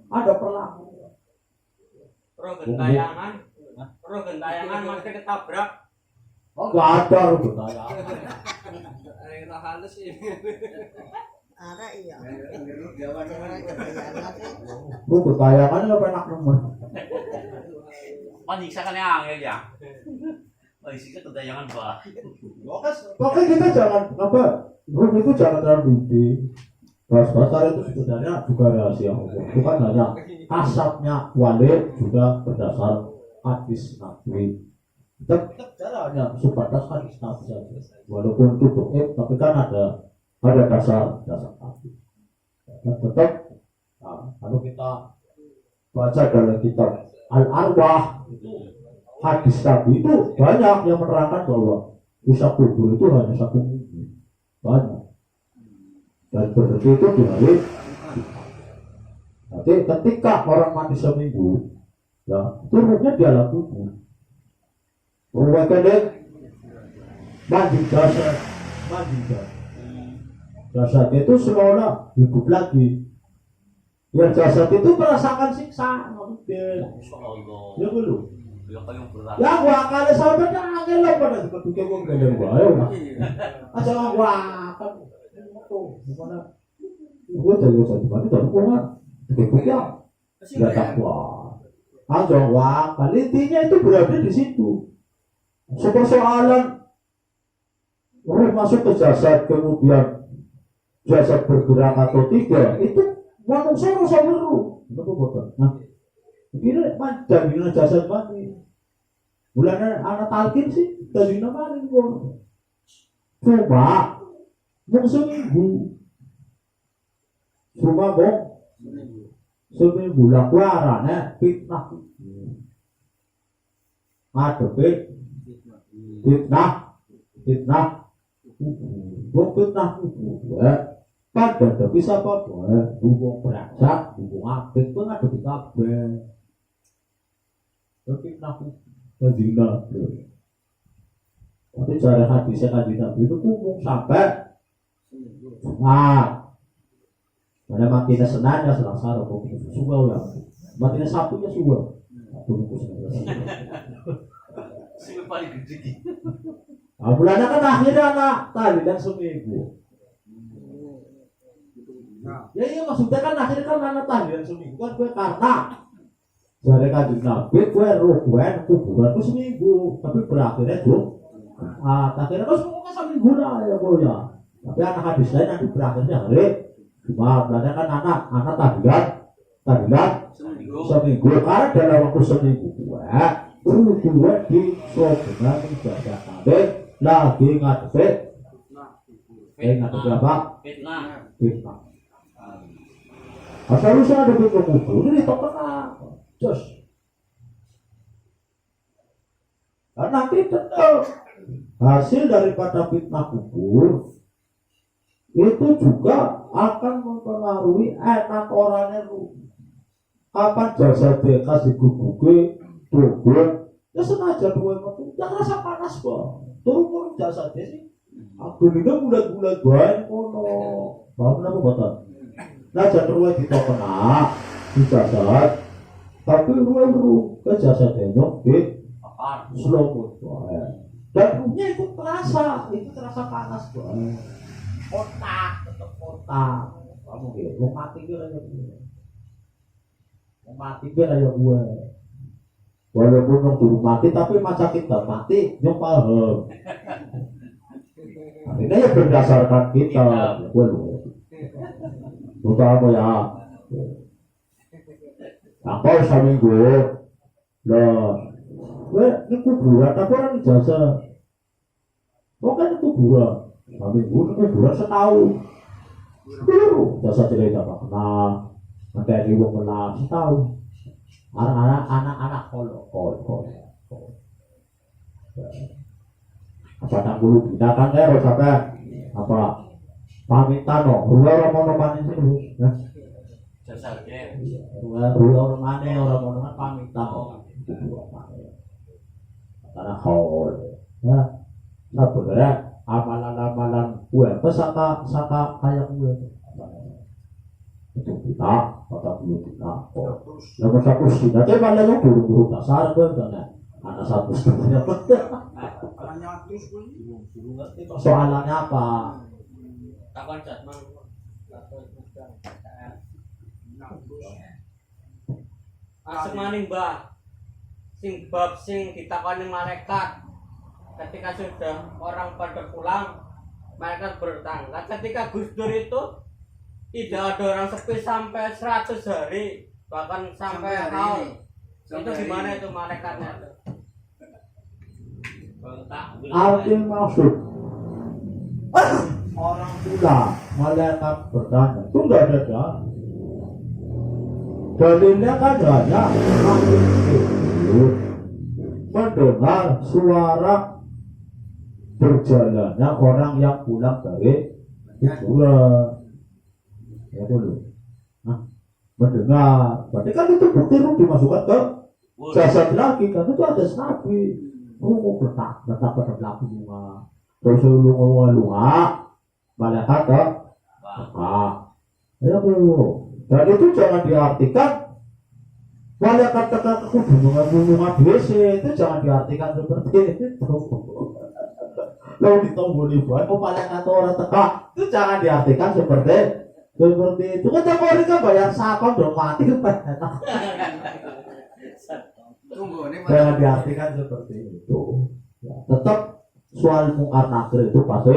Ada perlakuan. Pro gentayangan maksudnya ketabrak. Oh, enggak ada lu gentayangan. Ada halus sih. Ada iya. Lu gentayangan enggak penak nemen. Nyiksa kan yang angel ya. Nyiksa gentayangan bah. Pokoknya kita jangan apa? Ruh itu jangan terlalu tinggi. Bahasa itu sebenarnya juga rahasia Allah. Bukan hanya asapnya wali juga berdasar hadis Nabi. Tetap caranya sebatas hadis Nabi saja. Walaupun itu doib, tapi kan ada dasar Nabi. Dan tetap, kalau kita baca dalam kitab Al-Arwah, hadis Nabi itu banyak yang menerangkan bahwa kisah kubur itu hanya satu minggu. Banyak. Dan berarti itu di hari nanti ketika orang mati seminggu ya itu ruhnya di alam kubur ruhnya mandi jasad itu seolah hidup lagi ya jasad itu merasakan siksa ya belum ya gua kali sampai nangis lah pada seperti gua gede gua ayo lah aja gua tuh gimana gua jadi satu kali tapi gua ya nggak takwa aja wah intinya itu berada di situ persoalan ruh masuk ke jasad kemudian jasad bergerak atau tidak itu manusia harus beru betul nah kira jaminan jasad mati bulan anak talkin sih jaminan mati gua coba mau seminggu cuma seminggu lah warana fitnah fitnah pada tapi siapa boleh hubung beraksak hubung apik itu ada di kabeh fitnah zina tapi cara hadisnya kanjeng itu hubung sampai pada matinya Senin ya Selasa atau Subuh ya matinya Sabtu ya Subuh Sing paling gede. bulannya kan akhirnya anak tadi dan seminggu ya iya maksudnya kan akhirnya kan anak tadi dan seminggu kan gue karena dari kanjeng Nabi gue ruh gue kuburan itu seminggu tapi berakhirnya tuh akhirnya kan semuanya seminggu lah ya gue ya tapi anak hadis lain nanti berakhirnya hari Jumat, berarti kan anak tahlilan seminggu karena dalam waktu seminggu gue di sobengan ibadah kabeh lagi ngadepe apa? Fitnah. Asal usaha ada fitnah kubur ini tak pernah jos. Dan nanti tentu hasil daripada fitnah kubur itu juga akan mempengaruhi enak orangnya lu. Kapan jasadnya kasih guguke, turun, ya sengaja dua itu, jangan rasa panas kok. Turun jasadnya sih. Aku ini bulat-bulat banyak kono. Paham apa kata? Nah jangan ruang kita kena di jasad, tapi ruang ke jasadnya nyokit, slow motion. Dan ruhnya itu terasa panas kok. Otak, tetap otak. Kamu gitu, mau mati gue aja gue. Walaupun nong turun mati, tapi masa kita mati, nyong paham. Ini ya berdasarkan kita, gue loh. Terutama ya. Apa seminggu, loh. Gue ini kuburan, tapi orang jasa. Kok kan kuburan? Seminggu ini kuburan setahun. Biru, jasa jelek apa kenal, materi wong kenal, tahu. Anak-anak kol. Apa tak bulu kita kan harus apa pamitan no, orang mau panen sih, Jasa ke. orang mana orang pamitan no, karena kol, ya, nah bener amalan gue, pesaka kayak gue, itu kita, kata dulu kita, nomor satu sih, tapi malah yang guru dasar gue kan, anak satu setengah. Hanya terus pun. Soalannya apa? Kapan jadwal? Asem maning Mbah. Sing bab sing ditakoni malaikat. Ketika sudah orang pada pulang, malaikat bertanya, ketika Gus Dur itu tidak ada orang sepi sampai 100 hari, bahkan sampai tahun. Itu gimana itu malaikatnya itu? Arti maksud orang tua malaikat bertanya itu enggak ada dalil. Dalilnya kan hanya mendengar suara berjalannya orang yang pulang dari kuburan. Ya dulu. Nah, mendengar, berarti kan itu bukti dimasukkan ke jasad lagi kan itu ada nabi. Mau letak pada belakang bunga, terus lu lunga, malaikat ke, ya dulu. Dan itu jangan diartikan malaikat tekan ke bunga biasa itu jangan diartikan seperti itu. Lalu ditomboli buat malaikat orang teka itu jangan diartikan seperti itu. Kan orang kan bayar sakon dong mati kan. Jangan diartikan seperti itu. Ya, tetap soal mungkar nakir itu pasti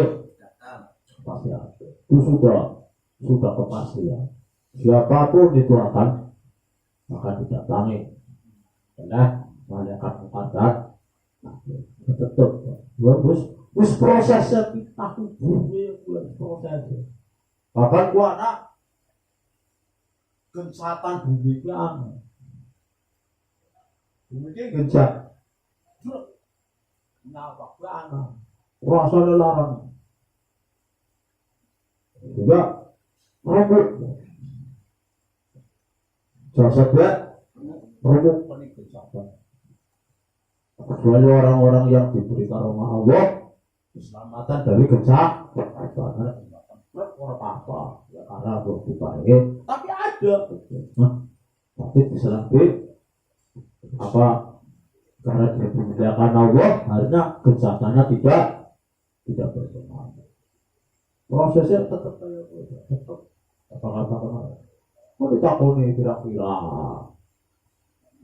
ada. Itu sudah kepastian. Siapapun itu akan didatangi oleh malaikat mungkar nakir. Tetap. Wis prosesnya kita prosesnya. Bahkan gua anak kencatan bumi yang mungkin genjak nabak lana rasa lelarang juga rambut jasad ya rambut panik kecapan kecuali orang-orang yang diberi karunia Allah keselamatan dari genjak karena orang apa ya karena berupaya tapi ada tapi diselanjutnya apa karena dia dimuliakan Allah akhirnya kejahatannya tidak berpengaruh. Prosesnya tetap apa mau ditakuni kira-kira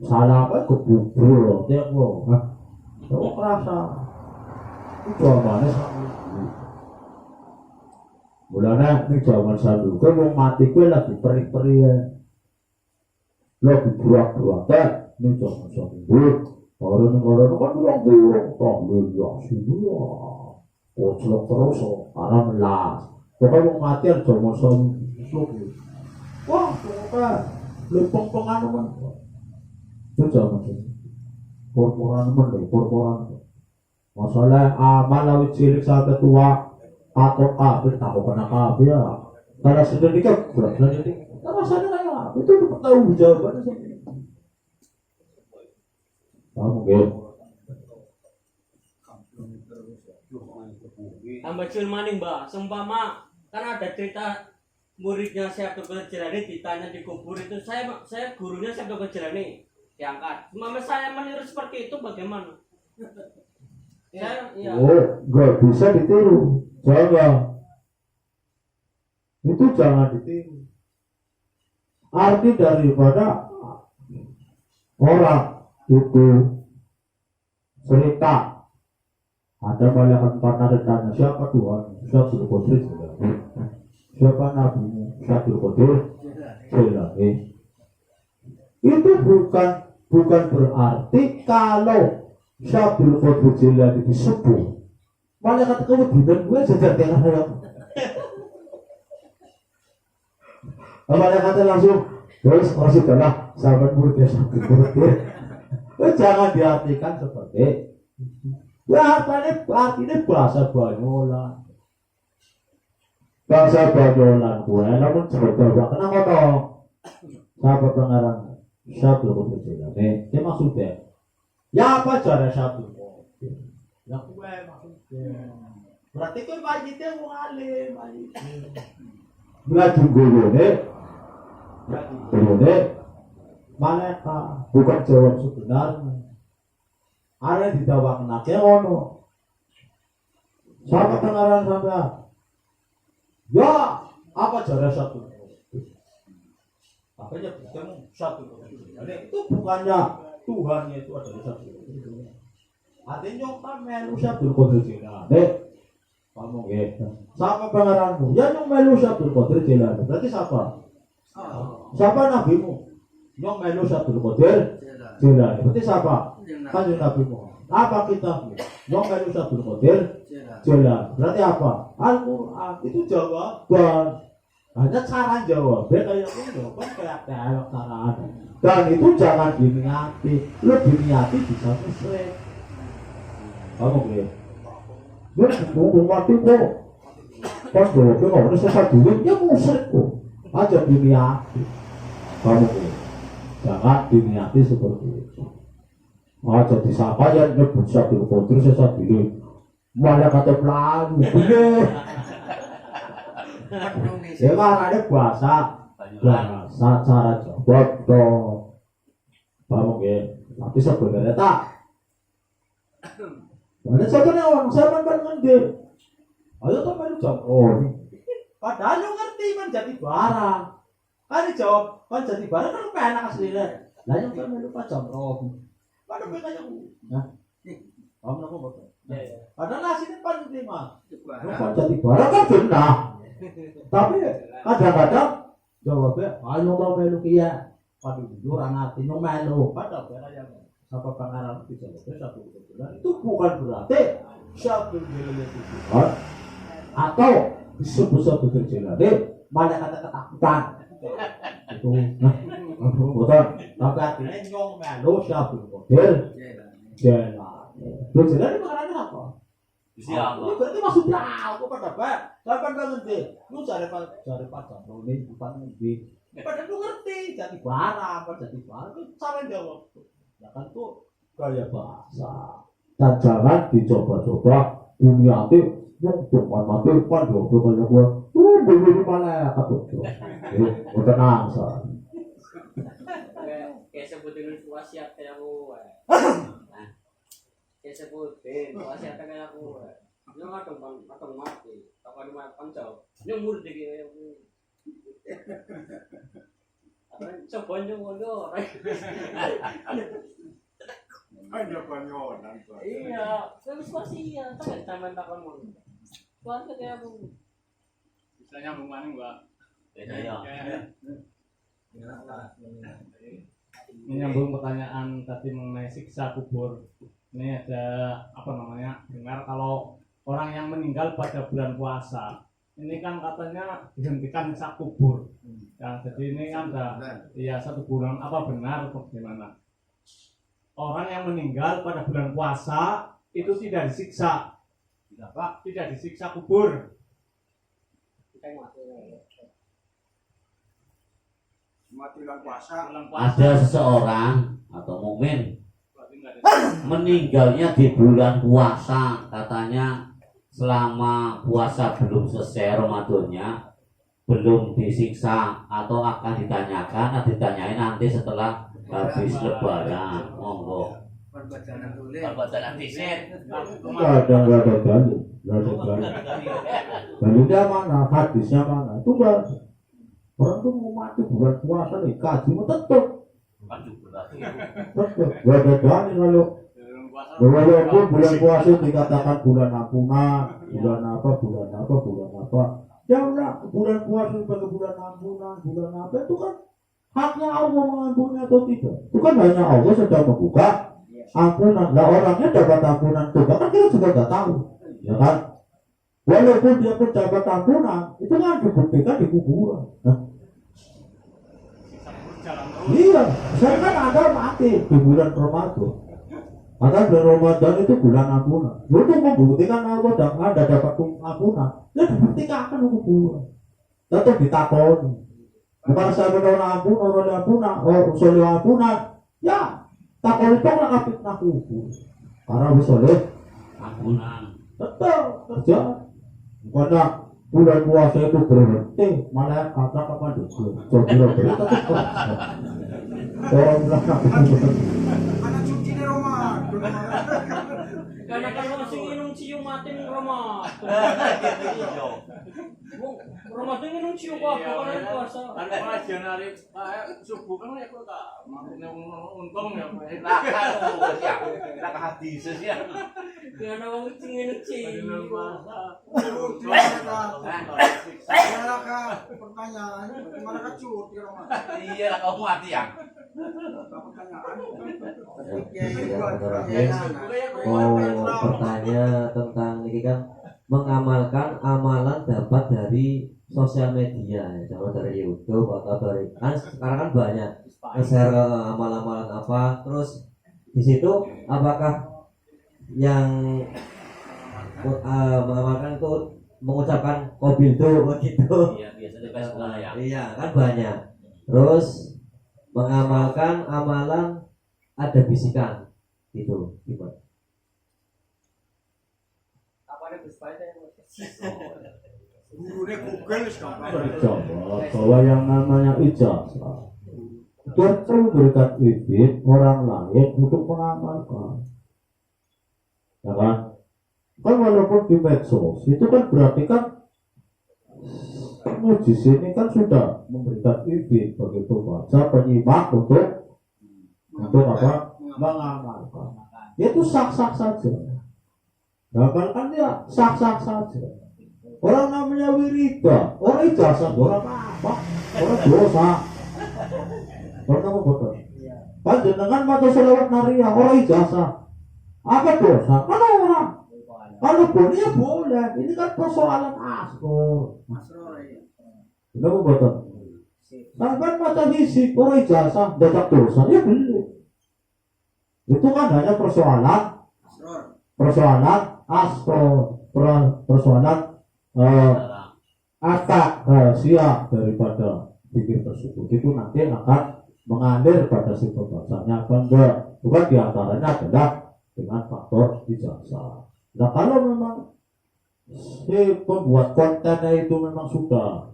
salah apa kebubul tiap lo saya merasa itu jawabannya sama mulanya ini jawaban saya dulu kan mau mati gue lagi peri-peri ya lagi burak-burak ini jangan sampai orang kan bilang burung ya sini ya kocok terus karena melas pokoknya mau mati ada jangan sampai wah pokoknya lepong-pongan teman itu jangan sampai porporan masalah amal lawit cilik sampai tua atau kafir tahu kena kafir ya karena sendiri kan berarti rasanya kayak itu udah tahu jawabannya sendiri. Mungkin tambah cuy maning Mbak, seumpama kan ada cerita muridnya Syekh Abdul Jilani ditanya di kubur itu saya gurunya Syekh Abdul Jilani diangkat. Mama saya meniru seperti itu bagaimana? Iya. Gak bisa ditiru, jangan. Itu jangan ditiru. Arti daripada orang itu cerita ada malaikat pernah ditanya siapa Tuhan siapa Qadir siapa nabimu siapa Qadir itu bukan berarti kalau Syabdul Qadir Jilani disebut malaikat kemudian gue jajar tengah Malaikatnya langsung terus sudahlah sahabat murid ya sahabat murid ya. Jangan diartikan seperti ya artinya bahasa Banyolan. Bahasa Banyolan gue namun sebetulnya kenapa toh sahabat pengarang satu berbeda ini maksudnya ya apa cara satu ya gue maksudnya berarti kan majidnya mau alim belajar guru malaikat bukan jawab sebenarnya ada di tawak naknya ono sahabat pengarang sampai ya apa cara satu makanya bertemu satu itu bukannya Tuhannya itu adalah satu artinya kan melu satu kodir jalan kamu gitu siapa pengarangmu ya yang melu satu kodir jalan berarti siapa nabimu yang melu satu kodir jalan berarti siapa kan nabimu apa kita yang melu satu kodir jalan berarti apa Al-Quran itu jawaban hanya cara jawabnya kayak jawaban kayak cara dan itu jangan diniati lu diniati bisa musrik kamu gitu lu tunggu mati kok kan jawabnya gak ada sesat dulu ya musrik kok aja diniati kamu gitu jangan diniati seperti itu aja disapa ya nyebut satu kontri sesat dulu malah kata pelaku ya kan ada bahasa cara jawab toh paham ya tapi sebenarnya tak ada sebenarnya orang zaman banget deh ayo tuh baru jawab padahal lu ngerti kan jadi barang kan dijawab kan jadi barang kan lu enak aslinya lah yang kan lu kan jawab padahal mereka yang kamu nak apa padahal hasilnya paling terima lu kan jadi barang kan benar tapi kadang-kadang jawabnya ayo mau melu kia padu orang hati no melu padahal yang apa pengarang bisa satu bulan itu bukan berarti satu bulan itu atau disebut satu bulan banyak kata ketakutan itu betul tapi artinya nyong melu satu bulan jalan terus jalan itu karena apa? Siapa? Berarti maksudnya aku pada pak, kapan banget deh? Lu cari pacar, ini bukan ngerti. Padahal lu ngerti, jadi barang, jadi barang itu cara jawab. Ya kan tuh gaya bahasa. Dan jangan dicoba-coba dunia itu yang depan mati depan dong, kayak gua. Beli mana kata tuh? Tenang sah. Kayak sebutin wasiat kayak aku. Kayak sebutin wasiat kayak aku. Yang atong mati. Kalau di mana pancau, yang murid dia. Apa coba nyuwun Ada Banyolan. Iya, terus wasiat tak sampean takon mon. Keluarga kayak aku. Bisa nyambung mana Mbak? Ya. Menyambung pertanyaan tadi mengenai siksa kubur. Ini ada apa namanya? Dengar kalau orang yang meninggal pada bulan puasa, ini kan katanya dihentikan siksa kubur. Ya, jadi ini kan ada ya 1 bulan apa benar atau gimana? Orang yang meninggal pada bulan puasa itu tidak disiksa. Tidak disiksa kubur. Mati bulan puasa. Ada seseorang atau mukmin meninggalnya di bulan puasa, katanya selama puasa belum selesai Ramadannya belum disiksa atau akan ditanyain nanti setelah habis lebaran. Monggo Perbuatan antiset. Nggak ada dalil. Dalilnya mana? Hadisnya mana? Itu nggak. Orang tuh mau mati bulan puasa nih, kaji mau tetap. Gak ada dalil kalau walaupun bulan puasa dikatakan bulan ampunan, bulan apa. Ya udah, bulan puasa sebagai bulan ampunan, bulan apa itu kan haknya Allah mengampuni atau tidak. Itu kan hanya Allah sedang membuka ampunan. Lah orangnya dapat ampunan itu kan kita juga nggak tahu, ya kan? Walaupun dia pun dapat ampunan, itu kan dibuktikan di kuburan. Iya, saya kan ada mati di bulan Ramadan. Maka bulan Ramadan itu bulan ampunan. Untuk membuktikan Anda dapat ampunan, ya dibuktikan hukum. Tetap ditakoni. Bukan saya menolak ampunan, usul ampunan. Ya, takoni itu lah fitnah hukum. Karena usulnya ampunan. tetap kerja. Bukannya bulan puasa itu berhenti, malah kata kapan itu. Jadi tetap kerja. Orang bilang Anak cuci di rumah. Karena kalau masih minum cium mati ning Ramadan. Ramadan minum cium apa karena puasa. Kan pengajian hari subuh kan ya kok tak maksudnya untung ya. Kita ke hadis ya. Karena wong sing minum cium. Gimana kak? Pertanyaan. Gimana kak cut di rumah? Iya lah kamu mati ya. Pertanyaan. Mau bertanya tentang ini kan mengamalkan amalan dapat dari sosial media ya, contoh dari YouTube atau dari kan sekarang kan banyak share amal-amalan apa, terus di situ apakah yang mengamalkan itu mengucapkan kobildo begitu? Iya biasa di Facebook ya. Iya kan banyak. Terus mengamalkan amalan ada bisikan gitu gimana? Apa nih Gus Baita yang Gurunya Google sekarang. dijawab bahwa yang namanya ijazah dia memberikan izin orang lain untuk mengamalkan, ya kan? Kan walaupun di medsos itu kan berarti kan mujis ini kan sudah memberikan izin begitu baca penyimak untuk apa mengamalkan, itu sah-sah saja. Kan dia sah-sah saja. Orang namanya wirida, orang ijazah, orang apa? Orang dosa. Orang apa betul? Panjenengan maca selawat nariyah, orang ijazah. Apa dosa? Kan orang. Kalau boleh ya boleh. Ini kan persoalan asal. Kenapa betul? Sampai maca fisik, orang ijazah, dapat dosa, ya boleh. Itu kan hanya persoalan asal, persoalan akad rahasia daripada pikir tersebut itu nanti akan mengalir pada si pembacanya apa enggak, bukan diantaranya adalah dengan faktor ijazah. Nah kalau memang si pembuat kontennya itu memang sudah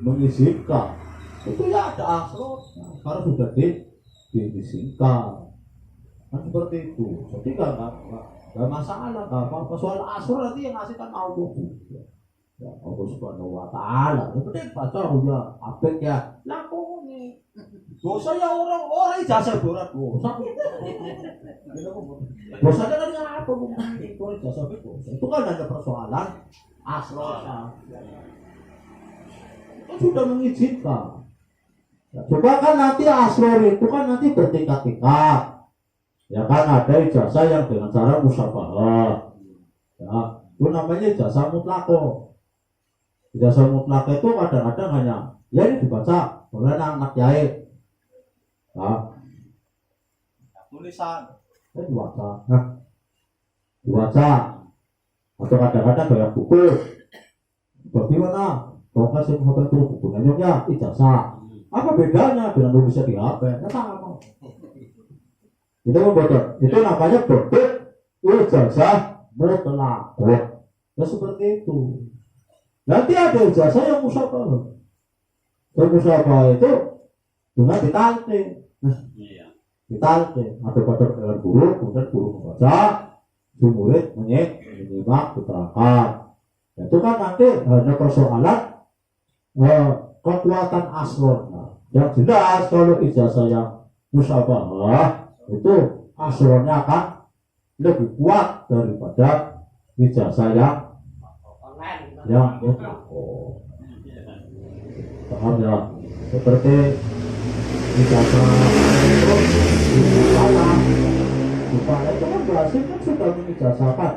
mengizinkan, itu ya ada asal karena sudah diizinkan kan seperti itu. Jadi nggak masalah, nggak apa-apa. Soal asur nanti yang ngasih kan Allah juga. Ya Allah Subhanahu Wa Taala. Yang penting baca ya, apik ya. Lakoni. Dosa ya orang ijazah dosa. Dosanya kan apa bukan itu ijazah itu. Itu kan ada persoalan asror. Itu sudah mengizinkan. Ya, coba kan nanti asror itu kan nanti bertingkat-tingkat. Ya kan ada ijazah yang dengan cara musyafahah. Ya, itu namanya ijazah mutlaqah. Ijazah mutlaqah itu kadang-kadang hanya ya ini dibaca oleh anak kiai. Ya. Tulisan dibaca. Dibaca. Atau kadang-kadang dalam buku. Bagaimana? Kalau kasih hotel itu bukunya ya ijazah. Apa bedanya dengan tulisnya di HP? Ya sama. Itu betul. Itu namanya bentuk ijazah mutlaqah. Ya seperti itu. Nanti ada ijazah yang musyafahah. Yang musyafahah itu dengan ditalqin. Ditalqin. Ada pada dengan guru, kemudian guru membaca, si murid menyimak keterangan. Itu kan nanti hanya persoalan kekuatan asrornya. Yang jelas kalau ijazah yang musyafahah itu asrornya akan lebih kuat daripada ijazah yang mutlaqah. Paham ya? Seperti ijazah supaya itu kan berhasil kan sudah mengijazahkan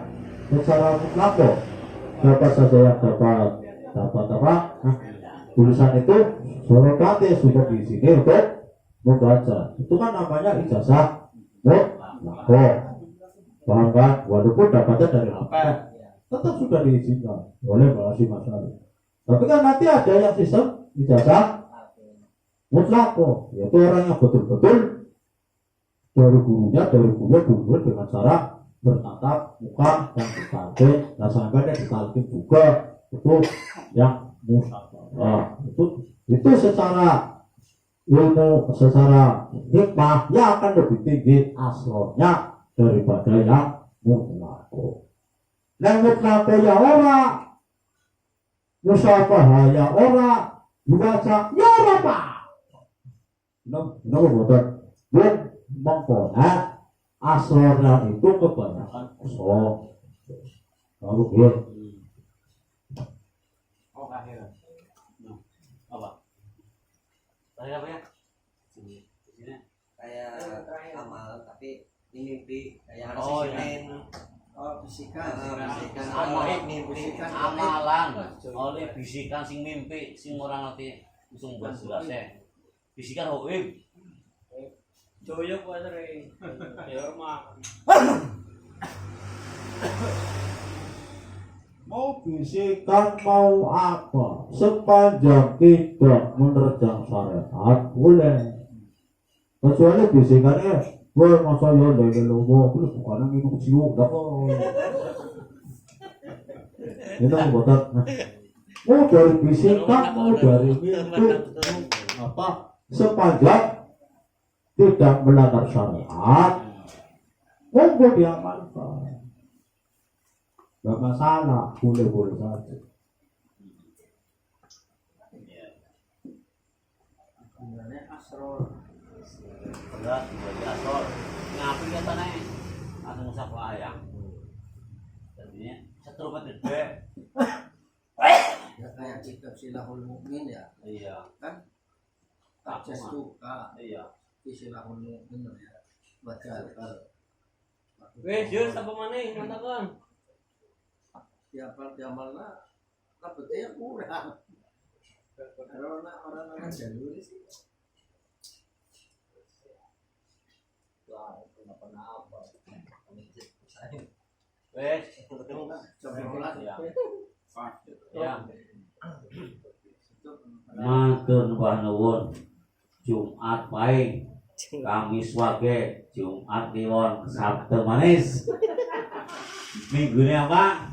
secara mutlaqah. Siapa saja yang dapat apa? tulisan itu surogate sudah di sini untuk membaca. Itu kan namanya ijazah mutlaqah. Paham kan? Walaupun dapatnya dari HP, tetap sudah diizinkan oleh Mbak Masyari. Tapi kan nanti ada yang sistem ijazah mutlaqah, yaitu orang yang betul-betul dari gurunya dengan cara bertatap muka dan ditalkin, dan sampai ditalkin juga itu yang musyawarah. Itu secara ilmu, secara hikmah ya akan lebih tinggi asronya daripada yang mutlaqah. Yang mutlaqah ya ora, musyawarah ya ora, dibaca ya ora pak. Nomor boten belum mengkona asrornya itu kebanyakan kosong. Lalu dia akhirnya apa? Tadi apa ya? Sini. Kayak amalan tapi ini mimpi kayak Oh, Senin. bisikan Amalan oleh bisikan sing mimpi sing ora ngerti langsung buat jelasnya. Bisikan hoib. Joyo kok sering. Ya rumah. mau bisikan mau apa sepanjang tidak menerjang syariat boleh, kecuali bisikannya gue masa ya dari lomo terus bukan minum siu dah itu buatan mau dari bisikan mau dari mimpi apa sepanjang tidak melanggar syariat monggo diamalkan. Gak masalah, boleh-boleh saja. sebenarnya asror Berat bagi asor. Ngapain katanya? Atau musak ayam. Jadinya setruk gede. ya kayak kitab Silahul Mukmin ya Iya. kan takjes tuka Iya. di Silahul Mukmin ya baca Wes, jus apa maneh matakan? diamalna labetnya kurang kalau orang-orang jalur sih Wes. coba Ya. Matur nuwun nuwun. Jumat wae. Kamis wage, Jumat kliwon, Sabtu manis. Minggune apa?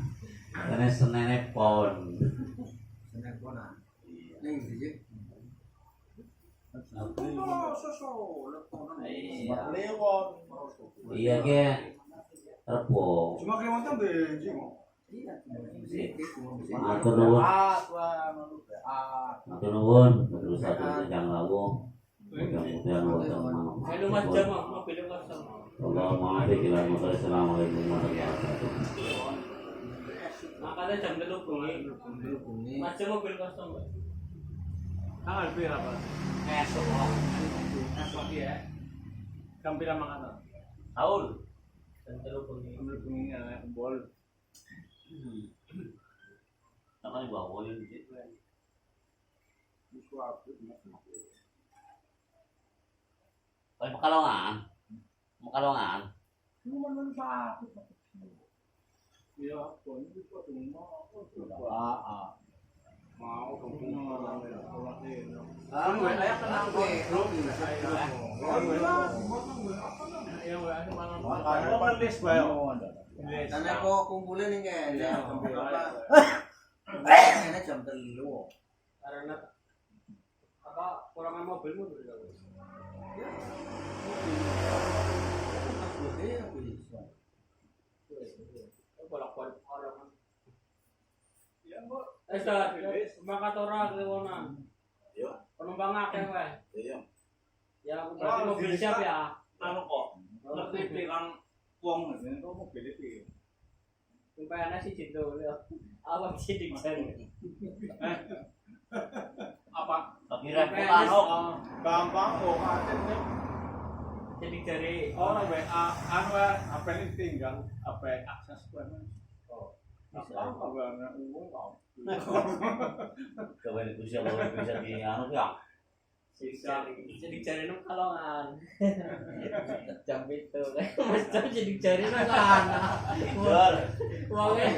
Karena Senin pon. seneng konan ning iki Iya ke Rebo. Cuma Kalimantan benci kok. Matur nuwun. Matur nuwun. Terus satu jangan lawu. Mudah-mudahan wonten manfaat. Ayo Mas Jam, mobil kosong. Allahumma barik lana wa assalamualaikum warahmatullahi wabarakatuh. Makanya jam 3 bengi. Mas Jam mobil kosong. Tanggal berapa? Esok ya. Jam berapa makan? Saul. Jam 3 bengi. Ambil bengi ya, bol. Apa nih bawa boleh dikit. Kalau Pekalongan. Iya, pon itu kok mau ayah tenang gue karena kok kumpulin nih ya ini jam 3 Karena apa kurangan mobilmu tuh. Bolak-balik orang. Ya, Mbok. Semangat ora kewonan. Yo. Penumpang akeh wae. Iya. Ya, berarti mobil siap ya. anu kok ngerti bilang wong ngene kok mobil iki. PNS sih cinta ya. Apa sih diksen? Apa Tapi rebutan kok. gampang kok aten nih. Jadi dari Orang WA anu apa ini tinggal apa akses kuwi. Apa kabarnya umum kau? Coba bisa kalau bisa di anu ya. Jadi cari nang kalongan. Jam itu Mas Jam jadi cari nang kana. Jual. Wonge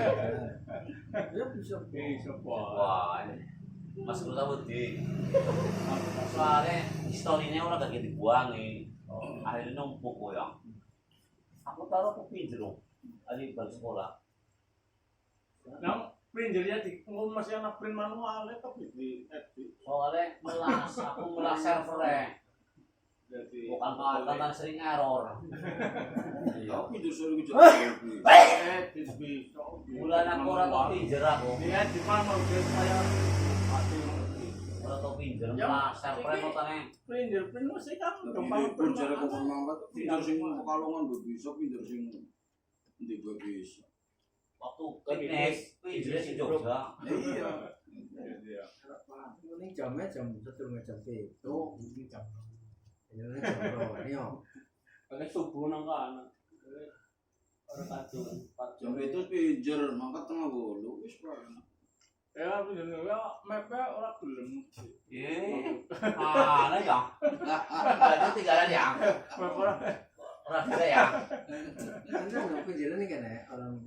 Ya bisa. Bisa Wah, Mas Kuta budi. Soalnya historinya orang gak dibuang nih. Akhirnya numpuk ya. Aku taruh ke pinjero. Adi balik sekolah. Yang printernya di masih anak print manual tapi di edit. Soalnya aku melas servernya. Jadi Bukan kan sering error. Ya, pinjol suruh gue edit bisa. Bulan aku orang tau pinjer aku. Dia di mana dia saya mati. Orang tau pinjer melas servernya notanya. Print masih kan Ini pun cara kau mangkat, pinjol sing Pekalongan gue bisa, pinjol sing di gue bisa. Waktu fitness pinjernya si Jogja. Iya. Ini jamnya jam 1 jam 7. Ini jam. Ini jam berapa nih om? pakai subuh nang kana. Ora kacau. Jam itu pinjol mangkat tengah bolu, wis parah. Ya aku jadi ya mapnya orang belum. Mana ya? Berarti tinggalan ya? Map orang Orang bisa ya? Anda nggak penjelasan nih kan ya orang